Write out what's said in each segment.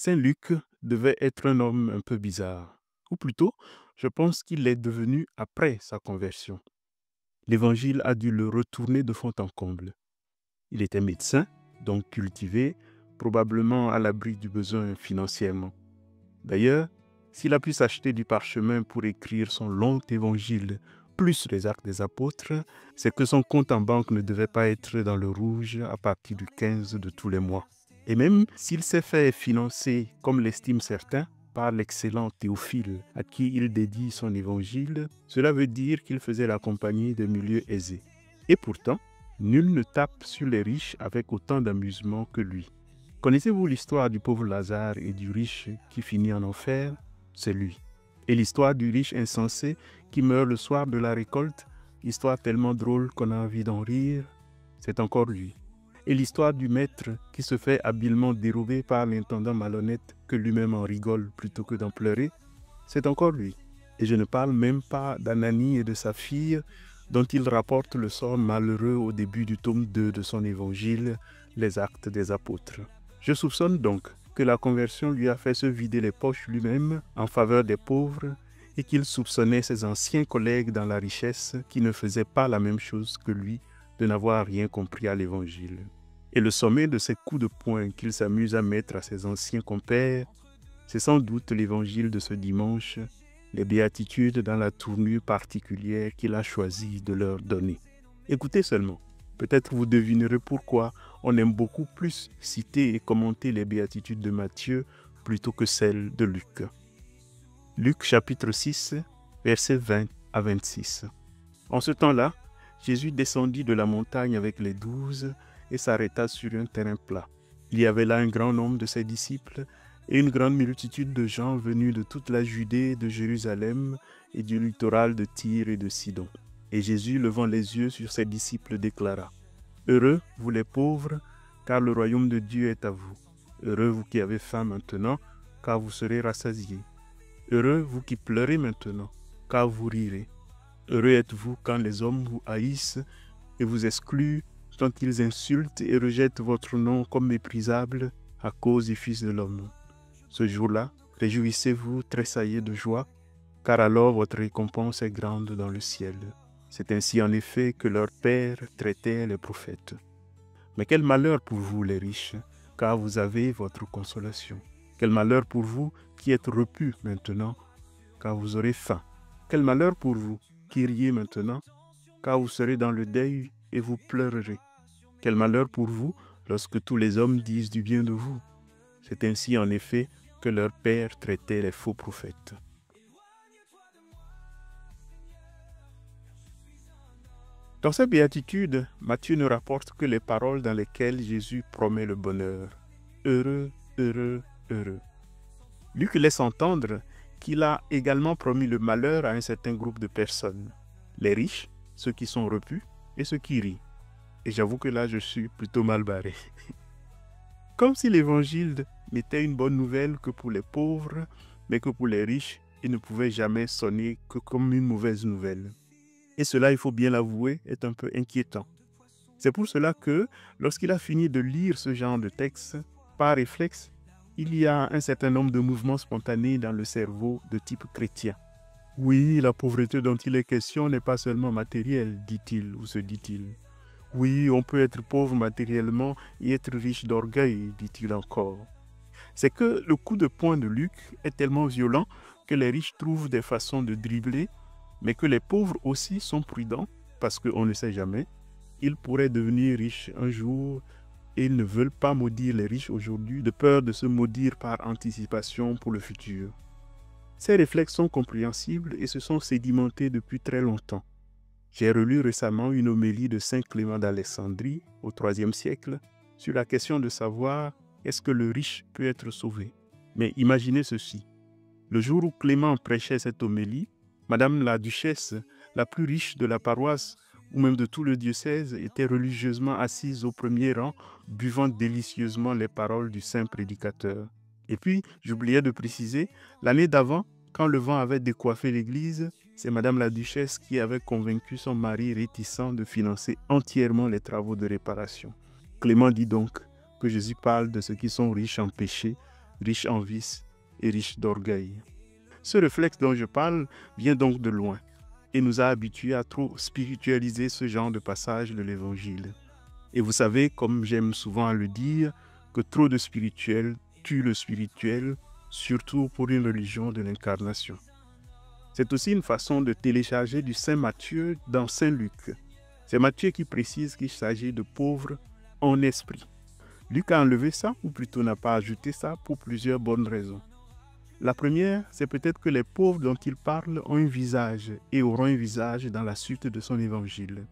Saint Luc devait être un homme un peu bizarre. Ou plutôt, je pense qu'il est devenu après sa conversion. L'Évangile a dû le retourner de fond en comble. Il était médecin, donc cultivé, probablement à l'abri du besoin financièrement. D'ailleurs, s'il a pu s'acheter du parchemin pour écrire son long évangile, plus les actes des apôtres, c'est que son compte en banque ne devait pas être dans le rouge à partir du 15 de tous les mois. Et même s'il s'est fait financer, comme l'estiment certains, par l'excellent Théophile, à qui il dédie son évangile, cela veut dire qu'il faisait la compagnie de milieux aisés. Et pourtant, nul ne tape sur les riches avec autant d'amusement que lui. Connaissez-vous l'histoire du pauvre Lazare et du riche qui finit en enfer? C'est lui. Et l'histoire du riche insensé qui meurt le soir de la récolte, histoire tellement drôle qu'on a envie d'en rire, c'est encore lui. Et l'histoire du maître qui se fait habilement dérober par l'intendant malhonnête que lui-même en rigole plutôt que d'en pleurer, c'est encore lui. Et je ne parle même pas d'Ananie et de sa fille dont il rapporte le sort malheureux au début du tome 2 de son évangile, les Actes des Apôtres. Je soupçonne donc que la conversion lui a fait se vider les poches lui-même en faveur des pauvres et qu'il soupçonnait ses anciens collègues dans la richesse qui ne faisaient pas la même chose que lui de n'avoir rien compris à l'Évangile. Et le sommet de ces coups de poing qu'il s'amuse à mettre à ses anciens compères, c'est sans doute l'Évangile de ce dimanche, les béatitudes dans la tournure particulière qu'il a choisi de leur donner. Écoutez seulement, peut-être vous devinerez pourquoi on aime beaucoup plus citer et commenter les béatitudes de Matthieu plutôt que celles de Luc. Luc chapitre 6, versets 20 à 26. En ce temps-là, Jésus descendit de la montagne avec les 12 et s'arrêta sur un terrain plat. Il y avait là un grand nombre de ses disciples et une grande multitude de gens venus de toute la Judée, de Jérusalem et du littoral de Tyr et de Sidon. Et Jésus, levant les yeux sur ses disciples, déclara : « Heureux, vous les pauvres, car le royaume de Dieu est à vous. Heureux, vous qui avez faim maintenant, car vous serez rassasiés. Heureux, vous qui pleurez maintenant, car vous rirez. Heureux êtes-vous quand les hommes vous haïssent et vous excluent, quand ils insultent et rejettent votre nom comme méprisable à cause du Fils de l'homme. Ce jour-là, réjouissez-vous, tressaillez de joie, car alors votre récompense est grande dans le ciel. C'est ainsi en effet que leur Père traitait les prophètes. Mais quel malheur pour vous les riches, car vous avez votre consolation. Quel malheur pour vous qui êtes repus maintenant, car vous aurez faim. Quel malheur pour vous qui riez maintenant, car vous serez dans le deuil et vous pleurerez. Quel malheur pour vous lorsque tous les hommes disent du bien de vous. C'est ainsi en effet que leur Père traitait les faux prophètes. Dans cette béatitude, Matthieu ne rapporte que les paroles dans lesquelles Jésus promet le bonheur. Heureux, heureux, heureux. Luc laisse entendre qu'il a également promis le malheur à un certain groupe de personnes. Les riches, ceux qui sont repus et ceux qui rient. Et j'avoue que là, je suis plutôt mal barré. Comme si l'évangile n'était une bonne nouvelle que pour les pauvres, mais que pour les riches, il ne pouvait jamais sonner que comme une mauvaise nouvelle. Et cela, il faut bien l'avouer, est un peu inquiétant. C'est pour cela que, lorsqu'il a fini de lire ce genre de texte, par réflexe, il y a un certain nombre de mouvements spontanés dans le cerveau de type chrétien. Oui, la pauvreté dont il est question n'est pas seulement matérielle, dit-il ou se dit-il. Oui, on peut être pauvre matériellement et être riche d'orgueil, dit-il encore. C'est que le coup de poing de Luc est tellement violent que les riches trouvent des façons de dribbler, mais que les pauvres aussi sont prudents, parce qu'on ne sait jamais. Ils pourraient devenir riches un jour et ils ne veulent pas maudire les riches aujourd'hui de peur de se maudire par anticipation pour le futur. Ces réflexes sont compréhensibles et se sont sédimentés depuis très longtemps. J'ai relu récemment une homélie de Saint Clément d'Alexandrie au IIIe siècle sur la question de savoir est-ce que le riche peut être sauvé. Mais imaginez ceci. Le jour où Clément prêchait cette homélie, Madame la duchesse, la plus riche de la paroisse ou même de tout le diocèse, était religieusement assise au premier rang, buvant délicieusement les paroles du saint prédicateur. Et puis, j'oubliais de préciser, l'année d'avant, quand le vent avait décoiffé l'église, c'est Madame la duchesse qui avait convaincu son mari réticent de financer entièrement les travaux de réparation. Clément dit donc que Jésus parle de ceux qui sont riches en péché, riche en vices et riche d'orgueil. Ce réflexe dont je parle vient donc de loin et nous a habitués à trop spiritualiser ce genre de passage de l'Évangile. Et vous savez, comme j'aime souvent à le dire, que trop de spirituel tue le spirituel, surtout pour une religion de l'incarnation. C'est aussi une façon de télécharger du Saint Matthieu dans Saint Luc. C'est Matthieu qui précise qu'il s'agit de pauvres en esprit. Luc a enlevé ça, ou plutôt n'a pas ajouté ça, pour plusieurs bonnes raisons. La première, c'est peut-être que les pauvres dont il parle ont un visage et auront un visage dans la suite de son évangile.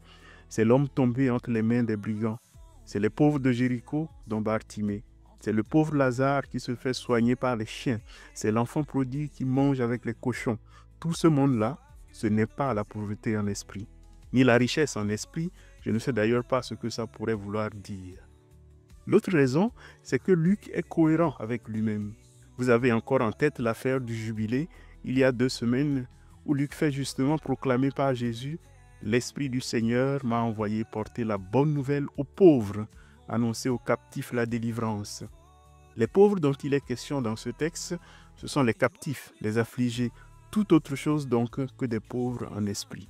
C'est l'homme tombé entre les mains des brigands. C'est les pauvres de Jéricho dont Bartimée. C'est le pauvre Lazare qui se fait soigner par les chiens. C'est l'enfant prodigue qui mange avec les cochons. Tout ce monde-là, ce n'est pas la pauvreté en esprit, ni la richesse en esprit. Je ne sais d'ailleurs pas ce que ça pourrait vouloir dire. L'autre raison, c'est que Luc est cohérent avec lui-même. Vous avez encore en tête l'affaire du jubilé, il y a 2 semaines, où Luc fait justement proclamer par Jésus « L'Esprit du Seigneur m'a envoyé porter la bonne nouvelle aux pauvres, annoncer aux captifs la délivrance. » Les pauvres dont il est question dans ce texte, ce sont les captifs, les affligés, tout autre chose donc que des pauvres en esprit.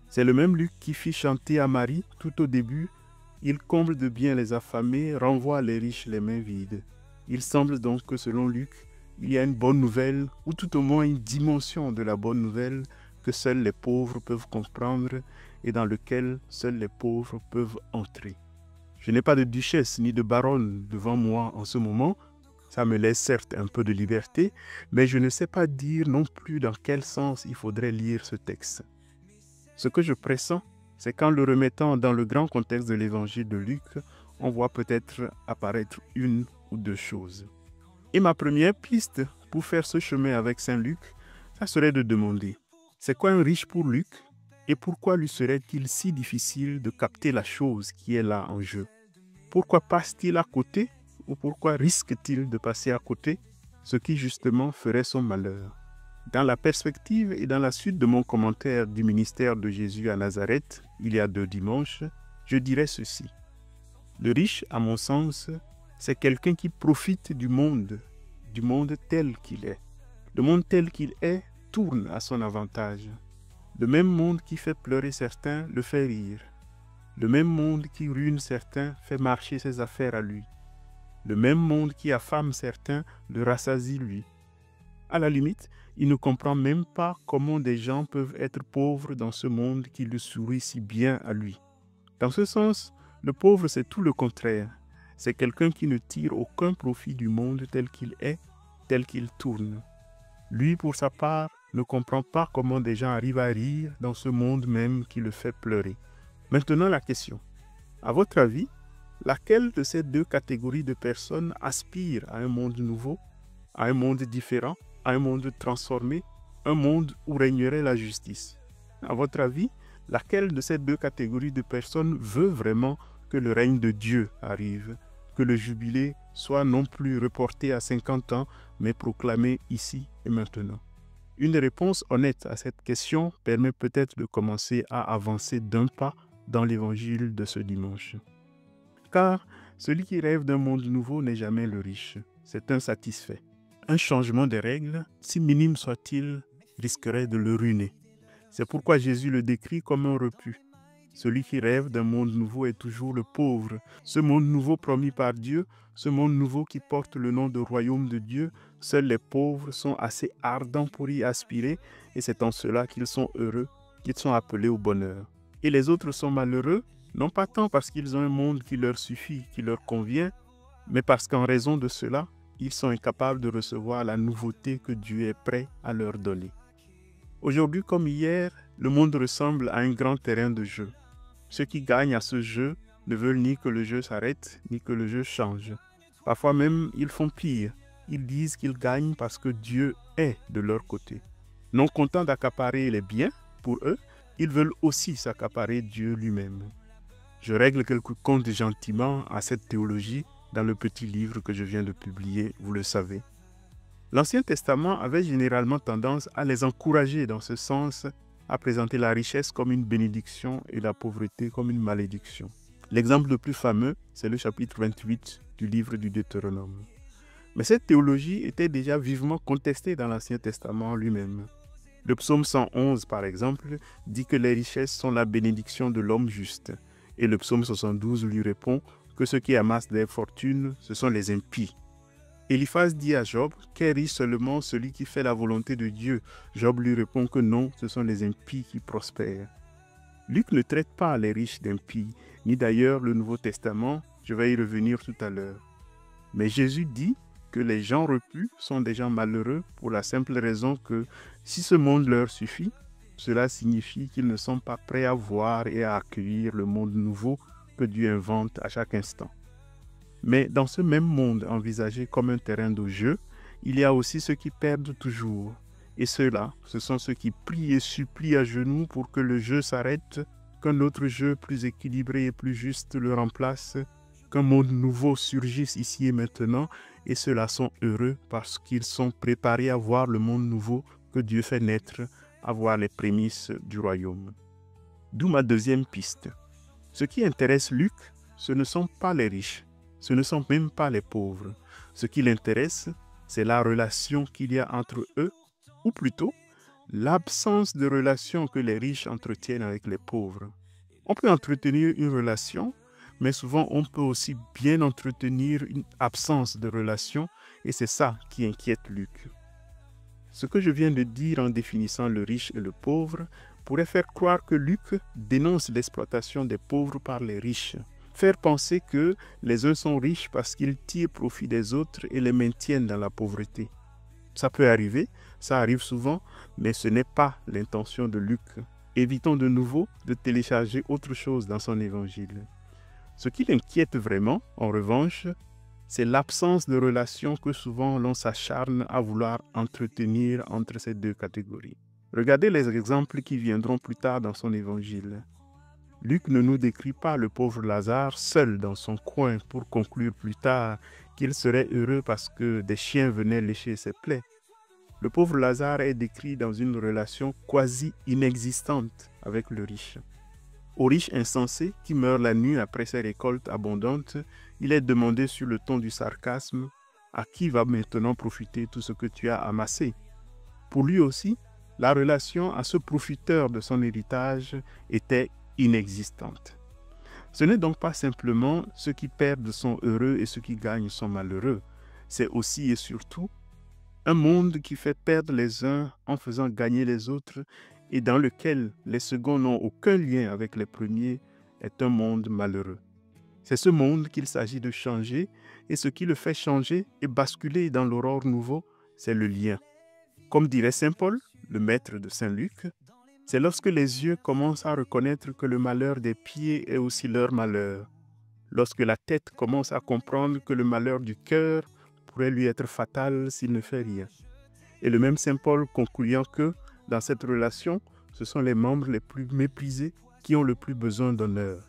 C'est le même Luc qui fit chanter à Marie tout au début « Il comble de bien les affamés, renvoie les riches les mains vides. » Il semble donc que selon Luc, il y a une bonne nouvelle, ou tout au moins une dimension de la bonne nouvelle que seuls les pauvres peuvent comprendre et dans lequel seuls les pauvres peuvent entrer. Je n'ai pas de duchesse ni de baronne devant moi en ce moment. Ça me laisse certes un peu de liberté, mais je ne sais pas dire non plus dans quel sens il faudrait lire ce texte. Ce que je pressens, c'est qu'en le remettant dans le grand contexte de l'évangile de Luc, on voit peut-être apparaître une ou 2 choses. Et ma première piste pour faire ce chemin avec Saint Luc, ça serait de demander, c'est quoi un riche pour Luc et pourquoi lui serait-il si difficile de capter la chose qui est là en jeu? Pourquoi passe-t-il à côté ou pourquoi risque-t-il de passer à côté, ce qui justement ferait son malheur? Dans la perspective et dans la suite de mon commentaire du ministère de Jésus à Nazareth, il y a 2 dimanches, je dirais ceci. Le riche, à mon sens, c'est quelqu'un qui profite du monde tel qu'il est. Le monde tel qu'il est tourne à son avantage. Le même monde qui fait pleurer certains le fait rire. Le même monde qui ruine certains fait marcher ses affaires à lui. Le même monde qui affame certains le rassasie lui. À la limite, il ne comprend même pas comment des gens peuvent être pauvres dans ce monde qui lui sourit si bien à lui. Dans ce sens, le pauvre, c'est tout le contraire. C'est quelqu'un qui ne tire aucun profit du monde tel qu'il est, tel qu'il tourne. Lui, pour sa part, ne comprend pas comment des gens arrivent à rire dans ce monde même qui le fait pleurer. Maintenant, la question. À votre avis, laquelle de ces 2 catégories de personnes aspire à un monde nouveau, à un monde différent, à un monde transformé, un monde où régnerait la justice? À votre avis, laquelle de ces 2 catégories de personnes veut vraiment que le règne de Dieu arrive, que le jubilé soit non plus reporté à 50 ans, mais proclamé ici et maintenant? Une réponse honnête à cette question permet peut-être de commencer à avancer d'un pas dans l'évangile de ce dimanche. Car celui qui rêve d'un monde nouveau n'est jamais le riche, c'est un satisfait. Un changement des règles, si minime soit-il, risquerait de le ruiner. C'est pourquoi Jésus le décrit comme un rebut. Celui qui rêve d'un monde nouveau est toujours le pauvre. Ce monde nouveau promis par Dieu, ce monde nouveau qui porte le nom de royaume de Dieu, seuls les pauvres sont assez ardents pour y aspirer et c'est en cela qu'ils sont heureux, qu'ils sont appelés au bonheur. Et les autres sont malheureux, non pas tant parce qu'ils ont un monde qui leur suffit, qui leur convient, mais parce qu'en raison de cela, ils sont incapables de recevoir la nouveauté que Dieu est prêt à leur donner. Aujourd'hui comme hier, le monde ressemble à un grand terrain de jeu. Ceux qui gagnent à ce jeu ne veulent ni que le jeu s'arrête, ni que le jeu change. Parfois même, ils font pire. Ils disent qu'ils gagnent parce que Dieu est de leur côté. Non contents d'accaparer les biens, pour eux, ils veulent aussi s'accaparer Dieu lui-même. Je règle quelques comptes gentiment à cette théologie dans le petit livre que je viens de publier, vous le savez. L'Ancien Testament avait généralement tendance à les encourager dans ce sens, à présenter la richesse comme une bénédiction et la pauvreté comme une malédiction. L'exemple le plus fameux, c'est le chapitre 28 du livre du Deutéronome. Mais cette théologie était déjà vivement contestée dans l'Ancien Testament lui-même. Le psaume 111, par exemple, dit que les richesses sont la bénédiction de l'homme juste. Et le psaume 72 lui répond que ceux qui amassent des fortunes, ce sont les impies. Eliphaz dit à Job qu'est riche seulement celui qui fait la volonté de Dieu. Job lui répond que non, ce sont les impies qui prospèrent. Luc ne traite pas les riches d'impies, ni d'ailleurs le Nouveau Testament, je vais y revenir tout à l'heure. Mais Jésus dit que les gens repus sont des gens malheureux pour la simple raison que si ce monde leur suffit, cela signifie qu'ils ne sont pas prêts à voir et à accueillir le monde nouveau que Dieu invente à chaque instant. Mais dans ce même monde envisagé comme un terrain de jeu, il y a aussi ceux qui perdent toujours. Et ceux-là, ce sont ceux qui prient et supplient à genoux pour que le jeu s'arrête, qu'un autre jeu plus équilibré et plus juste le remplace, qu'un monde nouveau surgisse ici et maintenant, et ceux-là sont heureux parce qu'ils sont préparés à voir le monde nouveau que Dieu fait naître, à voir les prémices du royaume. D'où ma deuxième piste. Ce qui intéresse Luc, ce ne sont pas les riches, ce ne sont même pas les pauvres. Ce qui l'intéresse, c'est la relation qu'il y a entre eux, ou plutôt, l'absence de relation que les riches entretiennent avec les pauvres. On peut entretenir une relation, mais souvent on peut aussi bien entretenir une absence de relation, et c'est ça qui inquiète Luc. Ce que je viens de dire en définissant le riche et le pauvre pourrait faire croire que Luc dénonce l'exploitation des pauvres par les riches, faire penser que les uns sont riches parce qu'ils tirent profit des autres et les maintiennent dans la pauvreté. Ça peut arriver, ça arrive souvent, mais ce n'est pas l'intention de Luc. Évitons de nouveau de télécharger autre chose dans son évangile. Ce qui l'inquiète vraiment, en revanche, c'est l'absence de relation que souvent l'on s'acharne à vouloir entretenir entre ces deux catégories. Regardez les exemples qui viendront plus tard dans son évangile. Luc ne nous décrit pas le pauvre Lazare seul dans son coin pour conclure plus tard qu'il serait heureux parce que des chiens venaient lécher ses plaies. Le pauvre Lazare est décrit dans une relation quasi inexistante avec le riche. Au riche insensé qui meurt la nuit après ses récoltes abondantes, il est demandé sur le ton du sarcasme « À qui va maintenant profiter tout ce que tu as amassé ?» Pour lui aussi, la relation à ce profiteur de son héritage était inexistante. Ce n'est donc pas simplement ceux qui perdent sont heureux et ceux qui gagnent sont malheureux. C'est aussi et surtout un monde qui fait perdre les uns en faisant gagner les autres et dans lequel les seconds n'ont aucun lien avec les premiers est un monde malheureux. C'est ce monde qu'il s'agit de changer et ce qui le fait changer et basculer dans l'aurore nouveau, c'est le lien. Comme dirait Saint Paul, le maître de Saint Luc, c'est lorsque les yeux commencent à reconnaître que le malheur des pieds est aussi leur malheur, lorsque la tête commence à comprendre que le malheur du cœur pourrait lui être fatal s'il ne fait rien. Et le même Saint Paul concluant que, dans cette relation, ce sont les membres les plus méprisés qui ont le plus besoin d'honneur.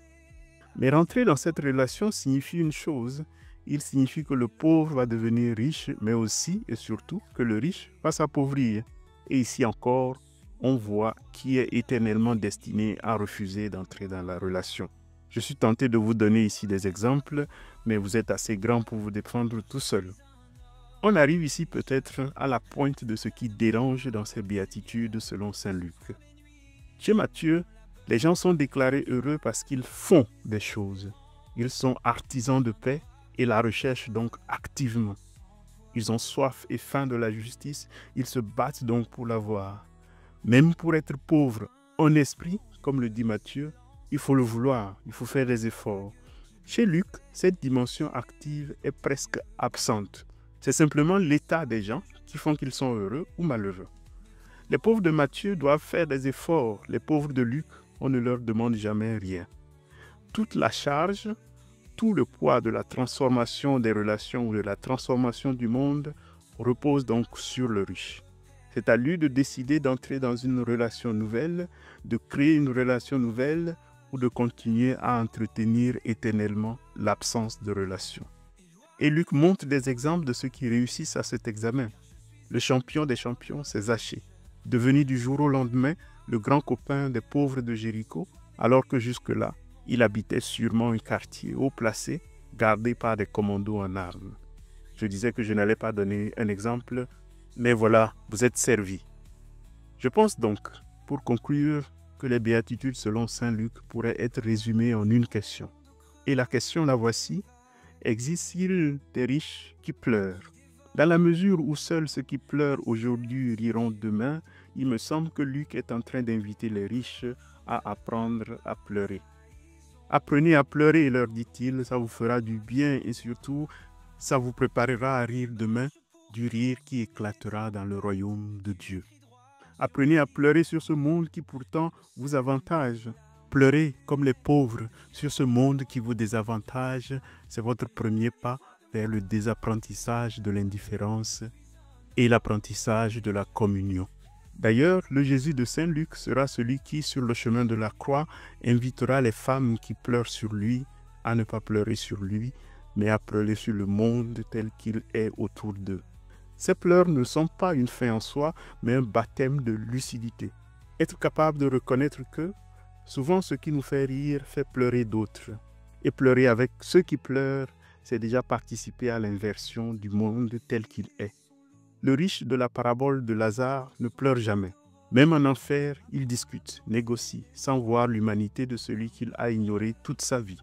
Mais rentrer dans cette relation signifie une chose, il signifie que le pauvre va devenir riche, mais aussi et surtout que le riche va s'appauvrir. Et ici encore, on voit qui est éternellement destiné à refuser d'entrer dans la relation. Je suis tenté de vous donner ici des exemples, mais vous êtes assez grand pour vous défendre tout seul. On arrive ici peut-être à la pointe de ce qui dérange dans ces béatitudes selon saint Luc. Chez Matthieu, les gens sont déclarés heureux parce qu'ils font des choses. Ils sont artisans de paix et la recherchent donc activement. Ils ont soif et faim de la justice, ils se battent donc pour l'avoir. Même pour être pauvre en esprit, comme le dit Matthieu, il faut le vouloir, il faut faire des efforts. Chez Luc, cette dimension active est presque absente. C'est simplement l'état des gens qui font qu'ils sont heureux ou malheureux. Les pauvres de Matthieu doivent faire des efforts. Les pauvres de Luc, on ne leur demande jamais rien. Toute la charge, tout le poids de la transformation des relations ou de la transformation du monde repose donc sur le riche. C'est à lui de décider d'entrer dans une relation nouvelle, de créer une relation nouvelle ou de continuer à entretenir éternellement l'absence de relation. Et Luc montre des exemples de ceux qui réussissent à cet examen. Le champion des champions, c'est Zachée, devenu du jour au lendemain le grand copain des pauvres de Jéricho, alors que jusque-là, il habitait sûrement un quartier haut placé, gardé par des commandos en armes. Je disais que je n'allais pas donner un exemple, mais voilà, vous êtes servis. Je pense donc, pour conclure, que les béatitudes selon saint Luc pourraient être résumées en une question. Et la question la voici: existe-t-il des riches qui pleurent? Dans la mesure où seuls ceux qui pleurent aujourd'hui riront demain, il me semble que Luc est en train d'inviter les riches à apprendre à pleurer. Apprenez à pleurer, leur dit-il, ça vous fera du bien et surtout, ça vous préparera à rire demain, du rire qui éclatera dans le royaume de Dieu. Apprenez à pleurer sur ce monde qui pourtant vous avantage. Pleurez comme les pauvres sur ce monde qui vous désavantage. C'est votre premier pas vers le désapprentissage de l'indifférence et l'apprentissage de la communion. D'ailleurs, le Jésus de Saint Luc sera celui qui, sur le chemin de la croix, invitera les femmes qui pleurent sur lui à ne pas pleurer sur lui, mais à pleurer sur le monde tel qu'il est autour d'eux. Ces pleurs ne sont pas une fin en soi, mais un baptême de lucidité. Être capable de reconnaître que, souvent ce qui nous fait rire fait pleurer d'autres. Et pleurer avec ceux qui pleurent, c'est déjà participer à l'inversion du monde tel qu'il est. Le riche de la parabole de Lazare ne pleure jamais. Même en enfer, il discute, négocie, sans voir l'humanité de celui qu'il a ignoré toute sa vie.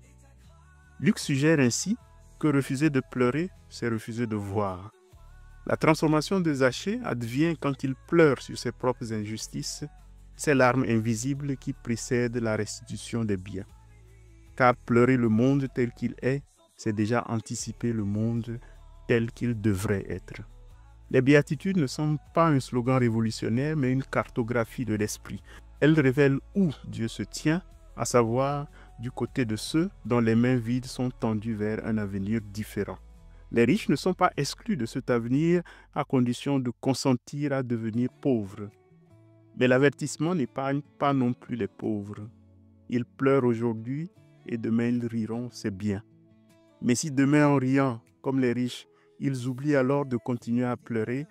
Luc suggère ainsi que refuser de pleurer, c'est refuser de voir. La transformation de Zachée advient quand il pleure sur ses propres injustices. C'est l'arme invisible qui précède la restitution des biens. Car pleurer le monde tel qu'il est, c'est déjà anticiper le monde tel qu'il devrait être. Les béatitudes ne sont pas un slogan révolutionnaire, mais une cartographie de l'esprit. Elles révèlent où Dieu se tient, à savoir du côté de ceux dont les mains vides sont tendues vers un avenir différent. Les riches ne sont pas exclus de cet avenir à condition de consentir à devenir pauvres. Mais l'avertissement n'épargne pas non plus les pauvres. Ils pleurent aujourd'hui et demain ils riront, c'est bien. Mais si demain en riant, comme les riches, ils oublient alors de continuer à pleurer,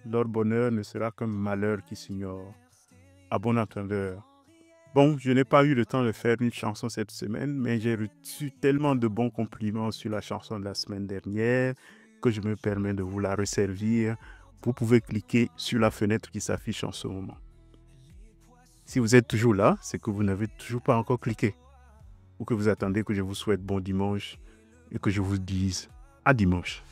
leur bonheur ne sera qu'un malheur qui s'ignore. À bon entendeur. Bon, je n'ai pas eu le temps de faire une chanson cette semaine, mais j'ai reçu tellement de bons compliments sur la chanson de la semaine dernière que je me permets de vous la resservir. Vous pouvez cliquer sur la fenêtre qui s'affiche en ce moment. Si vous êtes toujours là, c'est que vous n'avez toujours pas encore cliqué ou que vous attendez que je vous souhaite bon dimanche et que je vous dise à dimanche.